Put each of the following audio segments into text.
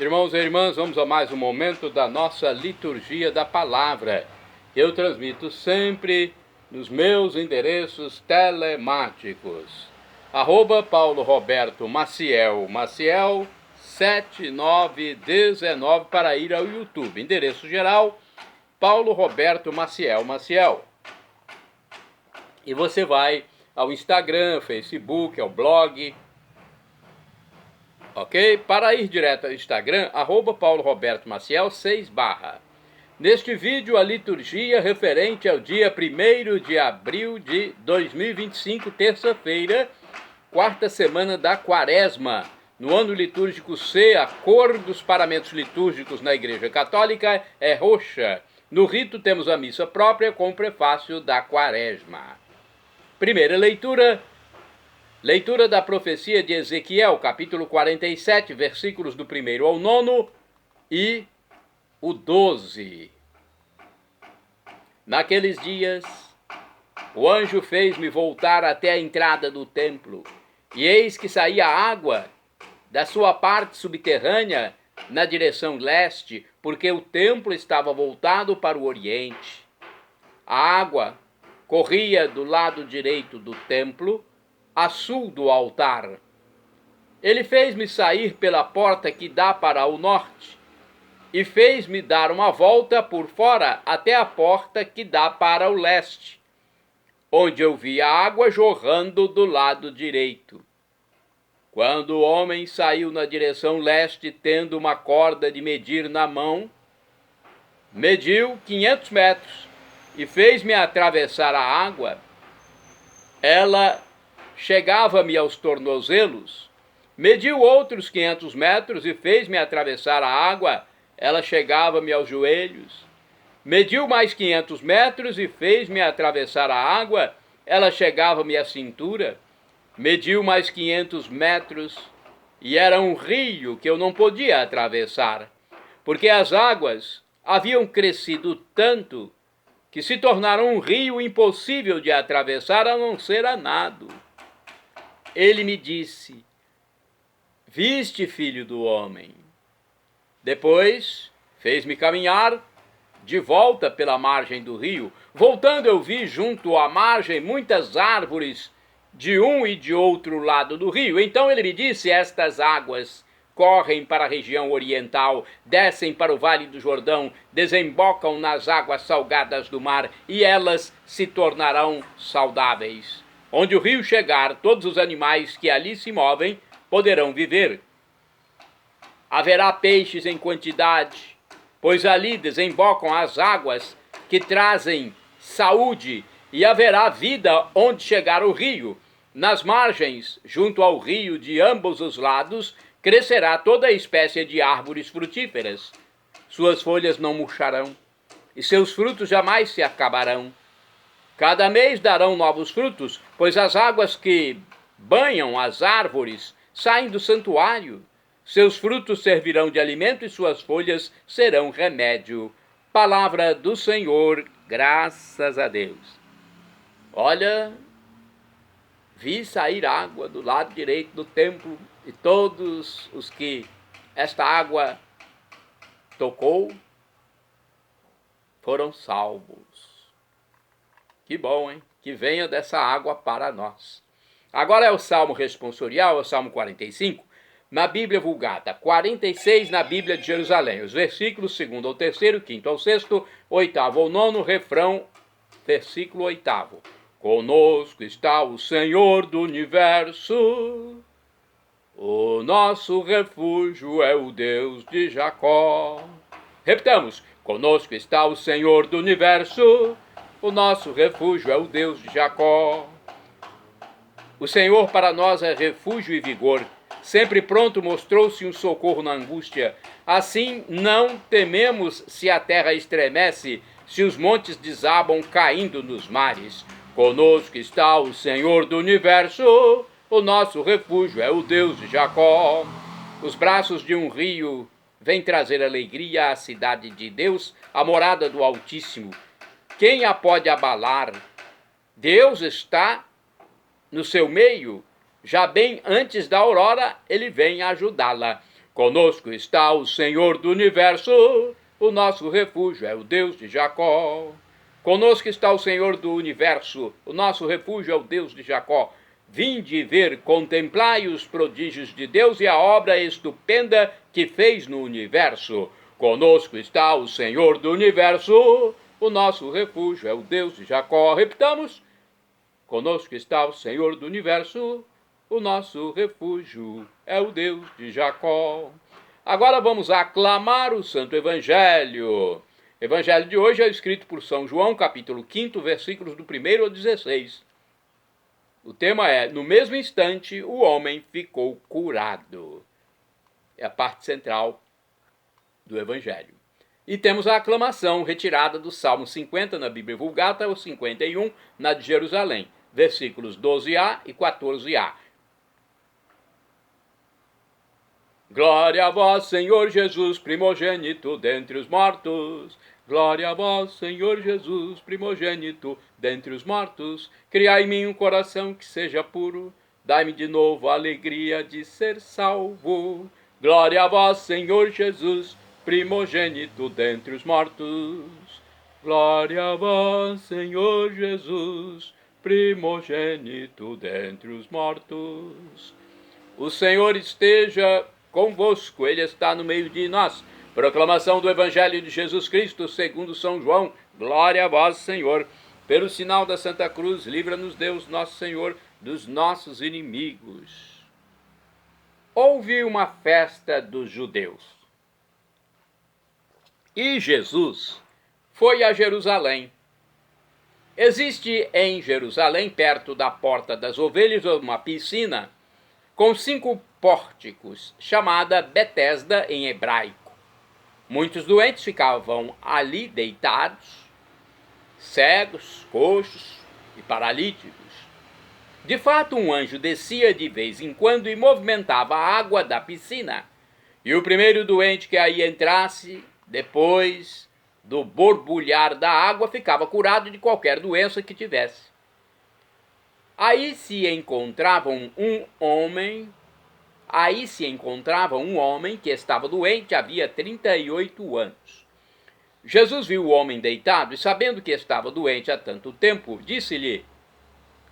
Irmãos e irmãs, vamos a mais um momento da nossa liturgia da palavra. Eu transmito sempre nos meus endereços telemáticos. @Paulo Roberto Maciel 7919 para ir ao YouTube. Endereço geral, Paulo Roberto Maciel. E você vai ao Instagram, Facebook, ao blog. Ok? Para ir direto ao Instagram, @Paulo Roberto Maciel 6 /. Neste vídeo, a liturgia referente ao dia 1º de abril de 2025, terça-feira, quarta semana da Quaresma. No ano litúrgico C, a cor dos paramentos litúrgicos na Igreja Católica é roxa. No rito temos a missa própria com o prefácio da Quaresma. Primeira leitura. Leitura da profecia de Ezequiel, capítulo 47, versículos do 1º ao 9 e o 12. Naqueles dias, o anjo fez-me voltar até a entrada do templo, e eis que saía água da sua parte subterrânea na direção leste, porque o templo estava voltado para o oriente. A água corria do lado direito do templo, a sul do altar. Ele fez-me sair pela porta que dá para o norte e fez-me dar uma volta por fora até a porta que dá para o leste, onde eu vi a água jorrando do lado direito. Quando o homem saiu na direção leste, tendo uma corda de medir na mão, mediu 500 metros e fez-me atravessar a água. Ela chegava-me aos tornozelos, mediu outros 500 metros e fez-me atravessar a água, ela chegava-me aos joelhos. Mediu mais 500 metros e fez-me atravessar a água, ela chegava-me à cintura. Mediu mais 500 metros e era um rio que eu não podia atravessar, porque as águas haviam crescido tanto que se tornaram um rio impossível de atravessar a não ser a nado. Ele me disse: "Viste, filho do homem?" Depois fez-me caminhar de volta pela margem do rio. Voltando, eu vi junto à margem muitas árvores de um e de outro lado do rio. Então ele me disse: "Estas águas correm para a região oriental, descem para o Vale do Jordão, desembocam nas águas salgadas do mar e elas se tornarão saudáveis. Onde o rio chegar, todos os animais que ali se movem poderão viver. Haverá peixes em quantidade, pois ali desembocam as águas que trazem saúde, e haverá vida onde chegar o rio. Nas margens, junto ao rio de ambos os lados, crescerá toda a espécie de árvores frutíferas. Suas folhas não murcharão, e seus frutos jamais se acabarão. Cada mês darão novos frutos, pois as águas que banham as árvores saem do santuário. Seus frutos servirão de alimento e suas folhas serão remédio." Palavra do Senhor, graças a Deus. Olha, vi sair água do lado direito do templo e todos os que esta água tocou foram salvos. Que bom, hein? Que venha dessa água para nós. Agora é o Salmo responsorial, é o Salmo 45, na Bíblia Vulgata, 46 na Bíblia de Jerusalém, os versículos 2º ao 3º, 5º ao 6º, 8º ao 9º, refrão, versículo 8º. Conosco está o Senhor do universo, o nosso refúgio é o Deus de Jacó. Repitamos: conosco está o Senhor do universo, o nosso refúgio é o Deus de Jacó. O Senhor para nós é refúgio e vigor. Sempre pronto mostrou-se um socorro na angústia. Assim não tememos se a terra estremece, se os montes desabam caindo nos mares. Conosco está o Senhor do universo, o nosso refúgio é o Deus de Jacó. Os braços de um rio vêm trazer alegria à cidade de Deus, a morada do Altíssimo. Quem a pode abalar? Deus está no seu meio. Já bem antes da aurora, ele vem ajudá-la. Conosco está o Senhor do universo, o nosso refúgio é o Deus de Jacó. Conosco está o Senhor do universo, o nosso refúgio é o Deus de Jacó. Vinde ver, contemplai os prodígios de Deus e a obra estupenda que fez no universo. Conosco está o Senhor do universo, o nosso refúgio é o Deus de Jacó. Repitamos: conosco está o Senhor do universo, o nosso refúgio é o Deus de Jacó. Agora vamos aclamar o Santo Evangelho. O Evangelho de hoje é escrito por São João, capítulo 5, versículos do 1 ao 16. O tema é: no mesmo instante, o homem ficou curado. É a parte central do Evangelho. E temos a aclamação retirada do Salmo 50 na Bíblia Vulgata, ou 51 na de Jerusalém, versículos 12a e 14a. Glória a vós, Senhor Jesus, primogênito dentre os mortos. Glória a vós, Senhor Jesus, primogênito dentre os mortos. Criai em mim um coração que seja puro. Dai-me de novo a alegria de ser salvo. Glória a vós, Senhor Jesus, primogênito dentre os mortos. Glória a vós, Senhor Jesus, primogênito dentre os mortos. O Senhor esteja convosco, Ele está no meio de nós. Proclamação do Evangelho de Jesus Cristo segundo São João. Glória a vós, Senhor. Pelo sinal da Santa Cruz, livra-nos Deus, nosso Senhor, dos nossos inimigos. Houve uma festa dos judeus. E Jesus foi a Jerusalém. Existe em Jerusalém, perto da Porta das Ovelhas, uma piscina com 5 pórticos, chamada Betesda em hebraico. Muitos doentes ficavam ali deitados, cegos, coxos e paralíticos. De fato, um anjo descia de vez em quando e movimentava a água da piscina. E o primeiro doente que aí entrasse, depois do borbulhar da água, ficava curado de qualquer doença que tivesse. Aí se encontrava um homem que estava doente havia 38 anos. Jesus viu o homem deitado e, sabendo que estava doente há tanto tempo, disse-lhe: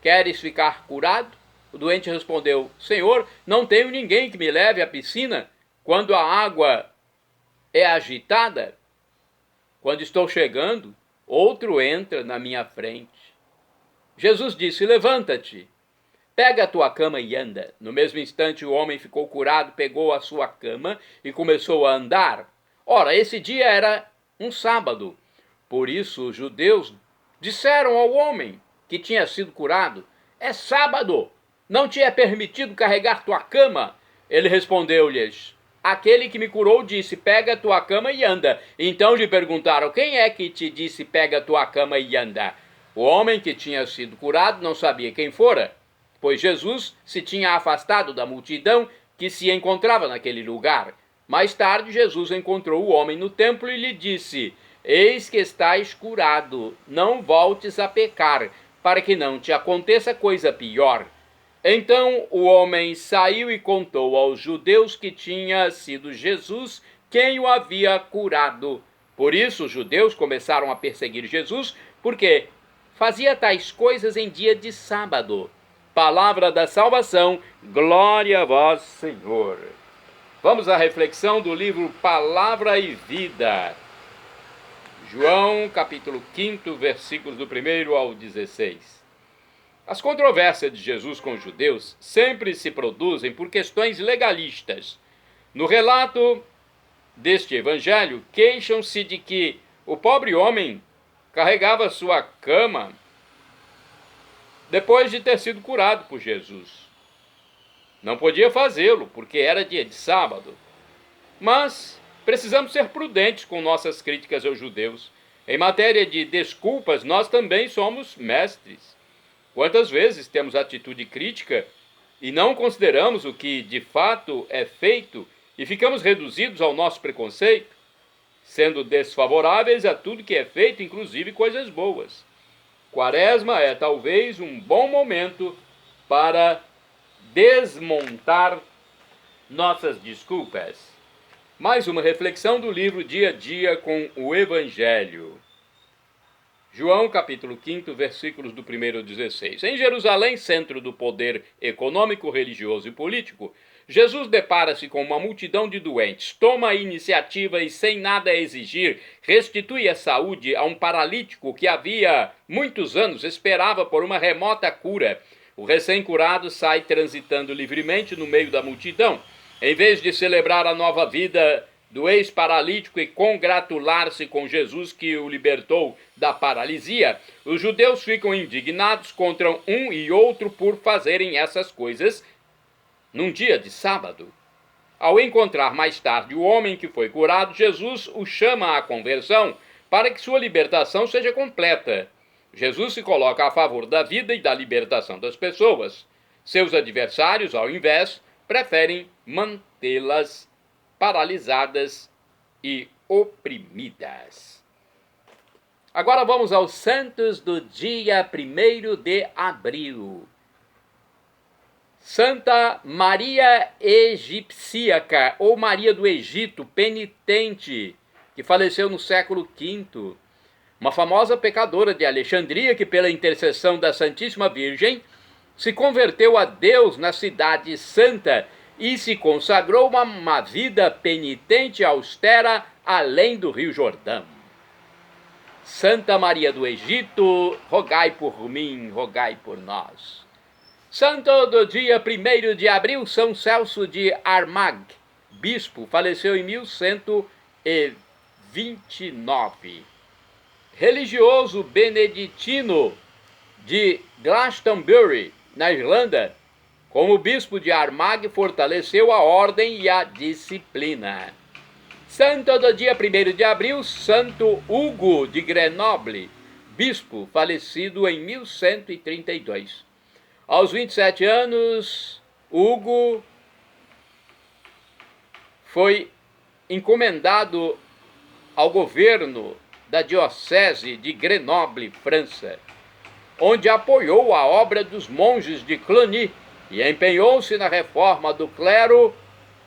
queres ficar curado? O doente respondeu: Senhor, não tenho ninguém que me leve à piscina quando a água é agitada. Quando estou chegando, outro entra na minha frente. Jesus disse: levanta-te, pega a tua cama e anda. No mesmo instante o homem ficou curado, pegou a sua cama e começou a andar. Ora, esse dia era um sábado. Por isso os judeus disseram ao homem que tinha sido curado: é sábado, não te é permitido carregar tua cama. Ele respondeu-lhes: aquele que me curou disse: pega a tua cama e anda. Então lhe perguntaram: quem é que te disse: pega a tua cama e anda? O homem que tinha sido curado não sabia quem fora, pois Jesus se tinha afastado da multidão que se encontrava naquele lugar. Mais tarde, Jesus encontrou o homem no templo e lhe disse: eis que estás curado, não voltes a pecar, para que não te aconteça coisa pior. Então o homem saiu e contou aos judeus que tinha sido Jesus quem o havia curado. Por isso os judeus começaram a perseguir Jesus, porque fazia tais coisas em dia de sábado. Palavra da salvação, glória a vós, Senhor. Vamos à reflexão do livro Palavra e Vida. João, capítulo 5, versículos do 1 ao 16. As controvérsias de Jesus com os judeus sempre se produzem por questões legalistas. No relato deste evangelho, queixam-se de que o pobre homem carregava sua cama depois de ter sido curado por Jesus. Não podia fazê-lo, porque era dia de sábado. Mas precisamos ser prudentes com nossas críticas aos judeus. Em matéria de desculpas, nós também somos mestres. Quantas vezes temos atitude crítica e não consideramos o que de fato é feito e ficamos reduzidos ao nosso preconceito, sendo desfavoráveis a tudo que é feito, inclusive coisas boas. Quaresma é talvez um bom momento para desmontar nossas desculpas. Mais uma reflexão do livro Dia a Dia com o Evangelho. João, capítulo 5, versículos do 1 ao 16. Em Jerusalém, centro do poder econômico, religioso e político, Jesus depara-se com uma multidão de doentes, toma a iniciativa e, sem nada a exigir, restitui a saúde a um paralítico que havia muitos anos esperava por uma remota cura. O recém-curado sai transitando livremente no meio da multidão. Em vez de celebrar a nova vida do ex-paralítico e congratular-se com Jesus que o libertou da paralisia, os judeus ficam indignados contra um e outro por fazerem essas coisas num dia de sábado. Ao encontrar mais tarde o homem que foi curado, Jesus o chama à conversão para que sua libertação seja completa. Jesus se coloca a favor da vida e da libertação das pessoas. Seus adversários, ao invés, preferem mantê-las paralisadas e oprimidas. Agora vamos aos santos do dia 1º de abril. Santa Maria Egipcíaca, ou Maria do Egito, penitente, que faleceu no século V. Uma famosa pecadora de Alexandria que, pela intercessão da Santíssima Virgem, se converteu a Deus na cidade santa e se consagrou a uma vida penitente e austera além do Rio Jordão. Santa Maria do Egito, rogai por mim, rogai por nós. Santo do dia 1º de abril, São Celso de Armagh, bispo, faleceu em 1129. Religioso beneditino de Glastonbury, na Irlanda, como bispo de Armagh, fortaleceu a ordem e a disciplina. Santo do dia 1º de abril, Santo Hugo de Grenoble, bispo, falecido em 1132. Aos 27 anos, Hugo foi encomendado ao governo da diocese de Grenoble, França, onde apoiou a obra dos monges de Cluny e empenhou-se na reforma do clero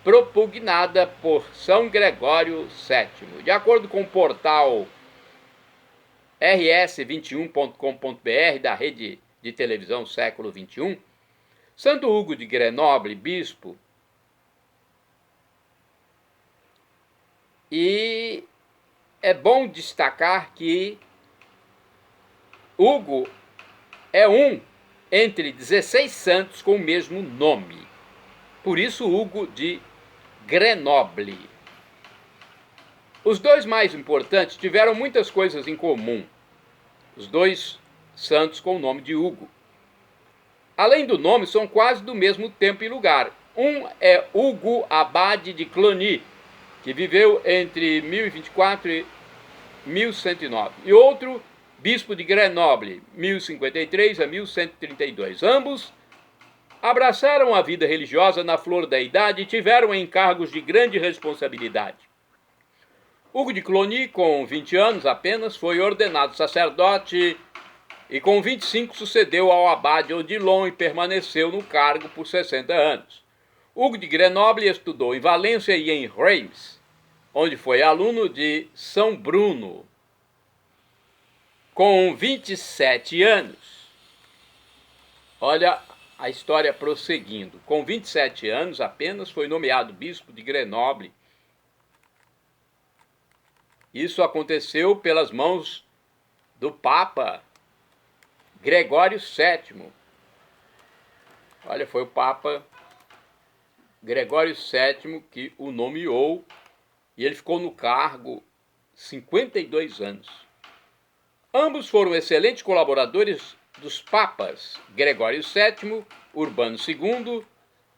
propugnada por São Gregório VII. De acordo com o portal rs21.com.br da rede de televisão século XXI, Santo Hugo de Grenoble, bispo, e é bom destacar que Hugo é um entre 16 santos com o mesmo nome. Por isso, Hugo de Grenoble. Os dois mais importantes tiveram muitas coisas em comum. Os dois santos com o nome de Hugo. Além do nome, são quase do mesmo tempo e lugar. Um é Hugo Abade de Cluny, que viveu entre 1024 e 1109. E outro, bispo de Grenoble, 1053 a 1132. Ambos abraçaram a vida religiosa na flor da idade e tiveram encargos de grande responsabilidade. Hugo de Cluny, com 20 anos apenas, foi ordenado sacerdote e com 25 sucedeu ao abade Odilon e permaneceu no cargo por 60 anos. Hugo de Grenoble estudou em Valência e em Reims, onde foi aluno de São Bruno. Com 27 anos, olha a história prosseguindo. Com 27 anos apenas foi nomeado bispo de Grenoble. Isso aconteceu pelas mãos do Papa Gregório VII. Olha, foi o Papa Gregório VII que o nomeou e ele ficou no cargo 52 anos. Ambos foram excelentes colaboradores dos papas Gregório VII, Urbano II,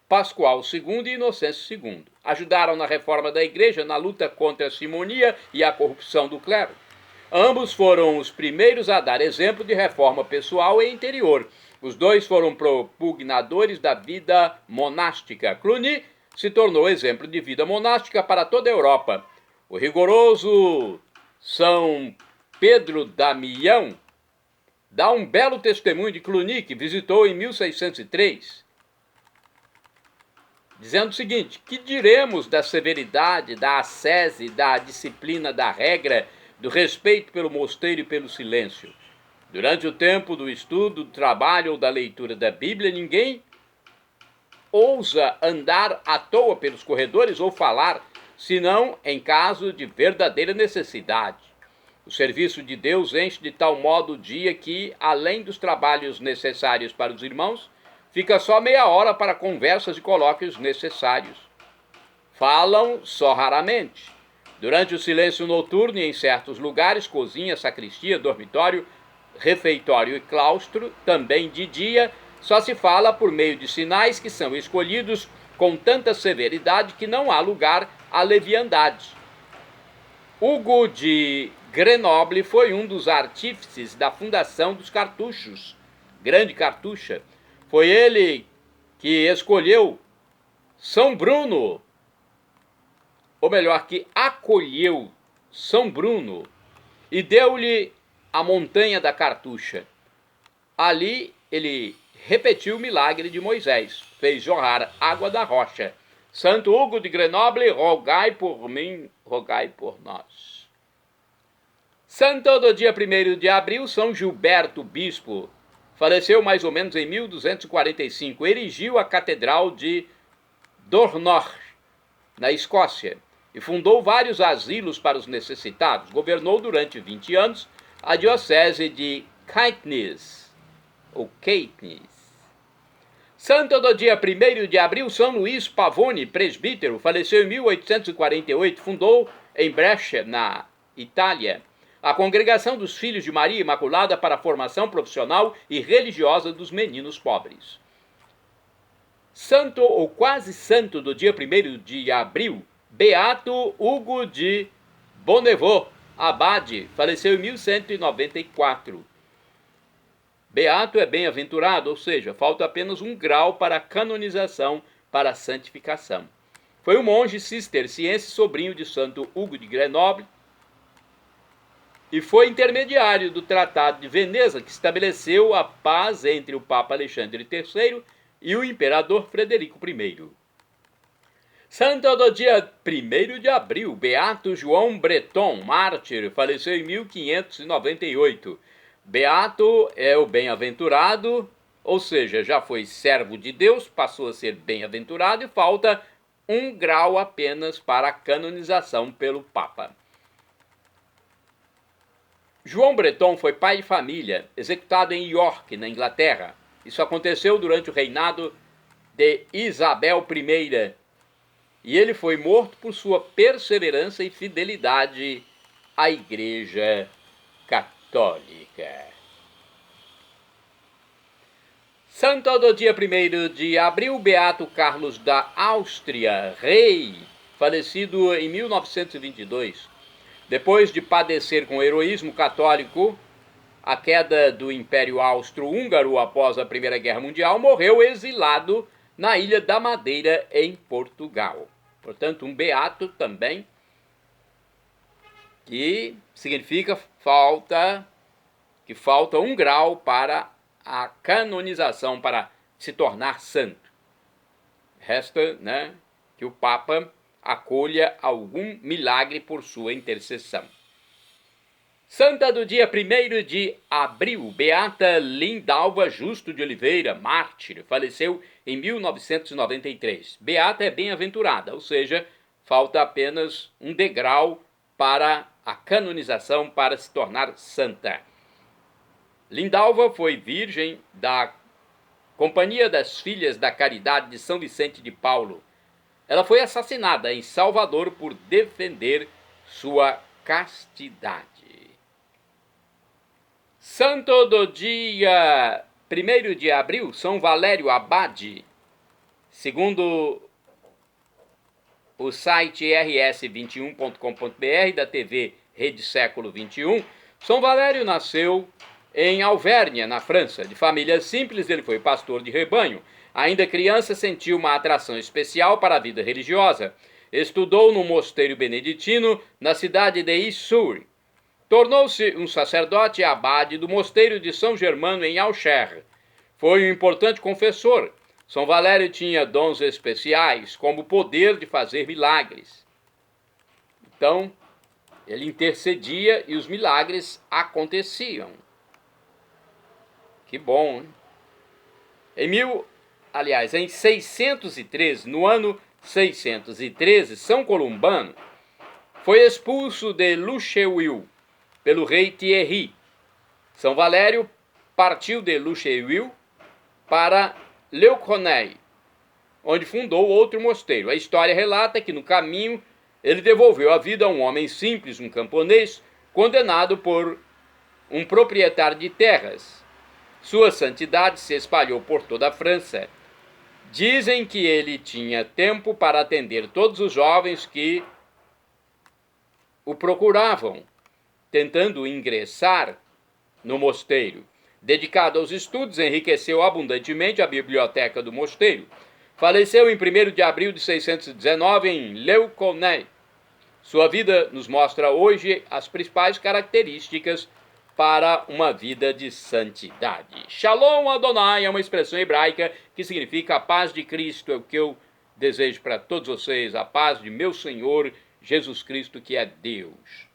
Pascoal II e Inocêncio II. Ajudaram na reforma da igreja, na luta contra a simonia e a corrupção do clero. Ambos foram os primeiros a dar exemplo de reforma pessoal e interior. Os dois foram propugnadores da vida monástica. Cluny se tornou exemplo de vida monástica para toda a Europa. O rigoroso São Pedro Damião dá um belo testemunho de Cluny, que visitou em 1603. dizendo o seguinte: que diremos da severidade, da ascese, da disciplina, da regra, do respeito pelo mosteiro e pelo silêncio? Durante o tempo do estudo, do trabalho ou da leitura da Bíblia, ninguém ousa andar à toa pelos corredores ou falar, senão em caso de verdadeira necessidade. O serviço de Deus enche de tal modo o dia que, além dos trabalhos necessários para os irmãos, fica só meia hora para conversas e colóquios necessários. Falam só raramente. Durante o silêncio noturno e em certos lugares, cozinha, sacristia, dormitório, refeitório e claustro, também de dia, só se fala por meio de sinais que são escolhidos com tanta severidade que não há lugar à leviandade. Hugo de Grenoble foi um dos artífices da fundação dos cartuchos, grande cartucha. Foi ele que escolheu São Bruno, ou melhor, que acolheu São Bruno e deu-lhe a montanha da cartucha. Ali ele repetiu o milagre de Moisés, fez jorrar água da rocha. Santo Hugo de Grenoble, rogai por mim, rogai por nós. Santo do dia 1º de abril, São Gilberto, bispo, faleceu mais ou menos em 1245, erigiu a Catedral de Dornoch, na Escócia, e fundou vários asilos para os necessitados. Governou durante 20 anos a diocese de Caithness, ou Caithness. Santo do dia 1º de abril, São Luís Pavone, presbítero, faleceu em 1848, fundou em Brescia, na Itália, a Congregação dos Filhos de Maria Imaculada para a formação profissional e religiosa dos meninos pobres. Santo ou quase santo do dia 1º de abril, Beato Hugo de Bonnevaux, abade, faleceu em 1194. Beato é bem-aventurado, ou seja, falta apenas um grau para a canonização, para a santificação. Foi um monge cisterciense, sobrinho de Santo Hugo de Grenoble, e foi intermediário do Tratado de Veneza, que estabeleceu a paz entre o Papa Alexandre III e o Imperador Frederico I. Santo do dia 1º de abril, Beato João Breton, mártir, faleceu em 1598. Beato é o bem-aventurado, ou seja, já foi servo de Deus, passou a ser bem-aventurado e falta um grau apenas para a canonização pelo Papa. João Breton foi pai de família, executado em York, na Inglaterra. Isso aconteceu durante o reinado de Isabel I, e ele foi morto por sua perseverança e fidelidade à Igreja Católica. Santo do dia 1º de abril, Beato Carlos da Áustria, rei, falecido em 1922. Depois de padecer com heroísmo católico a queda do Império Austro-Húngaro após a Primeira Guerra Mundial, morreu exilado na Ilha da Madeira, em Portugal. Portanto, um beato também, que significa que falta um grau para a canonização, para se tornar santo. Resta, que o Papa acolha algum milagre por sua intercessão. Santa do dia 1º de abril, Beata Lindalva Justo de Oliveira, mártir, faleceu em 1993. Beata é bem-aventurada, ou seja, falta apenas um degrau para a canonização, para se tornar santa. Lindalva foi virgem da Companhia das Filhas da Caridade de São Vicente de Paulo. Ela foi assassinada em Salvador por defender sua castidade. Santo do dia 1º de abril, São Valério Abade. Segundo o site rs21.com.br da TV Rede Século XXI, São Valério nasceu em Alvernia, na França. De família simples, ele foi pastor de rebanho. Ainda criança, sentiu uma atração especial para a vida religiosa. Estudou no mosteiro beneditino na cidade de Issoure. Tornou-se um sacerdote abade do mosteiro de São Germano, em Auxerre. Foi um importante confessor. São Valério tinha dons especiais, como o poder de fazer milagres. Então, ele intercedia e os milagres aconteciam. Que bom, hein? Em 613, no ano 613, São Columbano foi expulso de Luxeuil pelo rei Thierry. São Valério partiu de Luxeuil para Leuconé, onde fundou outro mosteiro. A história relata que no caminho ele devolveu a vida a um homem simples, um camponês, condenado por um proprietário de terras. Sua santidade se espalhou por toda a França. Dizem que ele tinha tempo para atender todos os jovens que o procuravam, tentando ingressar no mosteiro. Dedicado aos estudos, enriqueceu abundantemente a biblioteca do mosteiro. Faleceu em 1º de abril de 619 em Leuconé. Sua vida nos mostra hoje as principais características para uma vida de santidade. Shalom Adonai é uma expressão hebraica que significa a paz de Cristo. É o que eu desejo para todos vocês, a paz de meu Senhor Jesus Cristo, que é Deus.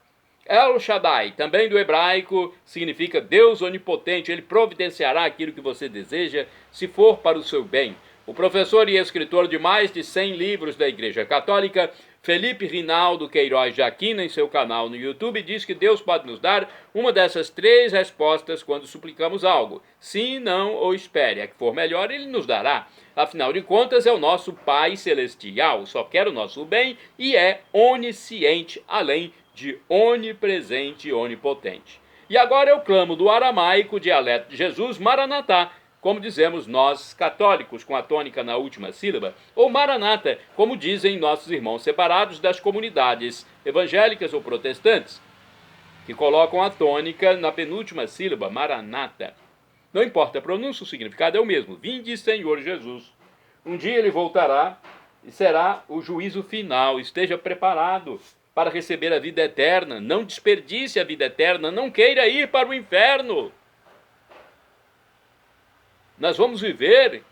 El Shaddai, também do hebraico, significa Deus onipotente. Ele providenciará aquilo que você deseja, se for para o seu bem. O professor e escritor de mais de 100 livros da Igreja Católica, Felipe Rinaldo Queiroz de Aquino, em seu canal no YouTube, diz que Deus pode nos dar uma dessas 3 respostas quando suplicamos algo. Sim, não ou espere. A que for melhor, Ele nos dará. Afinal de contas, é o nosso Pai Celestial, só quer o nosso bem e é onisciente, além de onipresente e onipotente. E agora eu clamo do aramaico, dialeto de Jesus, Maranatá, como dizemos nós católicos, com a tônica na última sílaba, ou Maranata, como dizem nossos irmãos separados das comunidades evangélicas ou protestantes, que colocam a tônica na penúltima sílaba, Maranata. Não importa a pronúncia, o significado é o mesmo. Vinde, Senhor Jesus. Um dia ele voltará e será o juízo final. Esteja preparado para receber a vida eterna. Não desperdice a vida eterna. Não queira ir para o inferno. Nós vamos viver,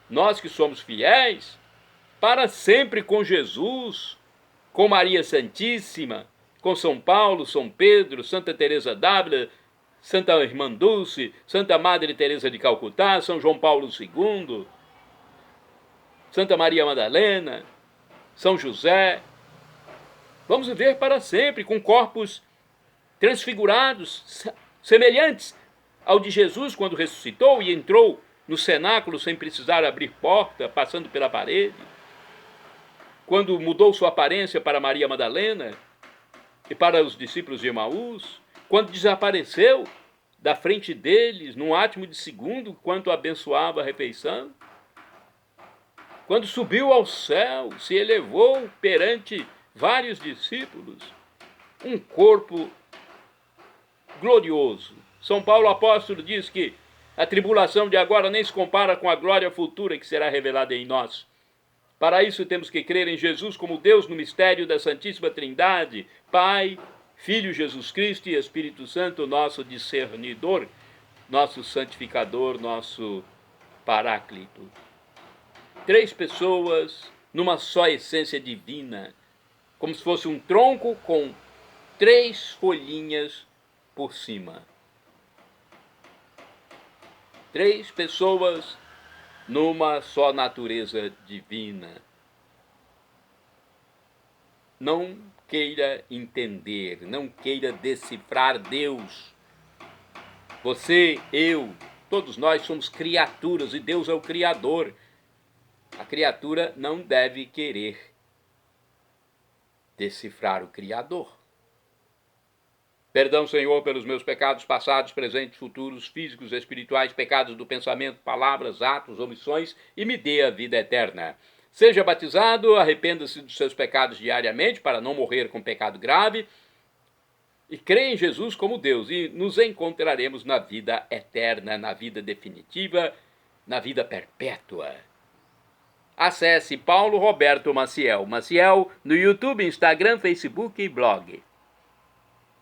nós que somos fiéis, para sempre com Jesus, com Maria Santíssima, com São Paulo, São Pedro, Santa Teresa d'Ávila, Santa Irmã Dulce, Santa Madre Teresa de Calcutá, São João Paulo II, Santa Maria Madalena, São José. Vamos viver para sempre com corpos transfigurados, semelhantes ao de Jesus quando ressuscitou e entrou no cenáculo sem precisar abrir porta, passando pela parede. Quando mudou sua aparência para Maria Madalena e para os discípulos de Emaús, quando desapareceu da frente deles num átimo de segundo, quando abençoava a refeição, quando subiu ao céu, se elevou perante vários discípulos, um corpo glorioso. São Paulo apóstolo diz que a tribulação de agora nem se compara com a glória futura que será revelada em nós. Para isso temos que crer em Jesus como Deus no mistério da Santíssima Trindade, Pai, Filho Jesus Cristo e Espírito Santo, nosso discernidor, nosso santificador, nosso paráclito. 3 pessoas numa só essência divina, como se fosse um tronco com 3 folhinhas por cima. 3 pessoas numa só natureza divina. Não queira entender, não queira decifrar Deus. Você, eu, todos nós somos criaturas e Deus é o Criador. A criatura não deve querer decifrar o Criador. Perdão, Senhor, pelos meus pecados passados, presentes, futuros, físicos, espirituais, pecados do pensamento, palavras, atos, omissões, e me dê a vida eterna. Seja batizado, arrependa-se dos seus pecados diariamente, para não morrer com pecado grave, e crê em Jesus como Deus, e nos encontraremos na vida eterna, na vida definitiva, na vida perpétua. Acesse Paulo Roberto Maciel no YouTube, Instagram, Facebook e blog.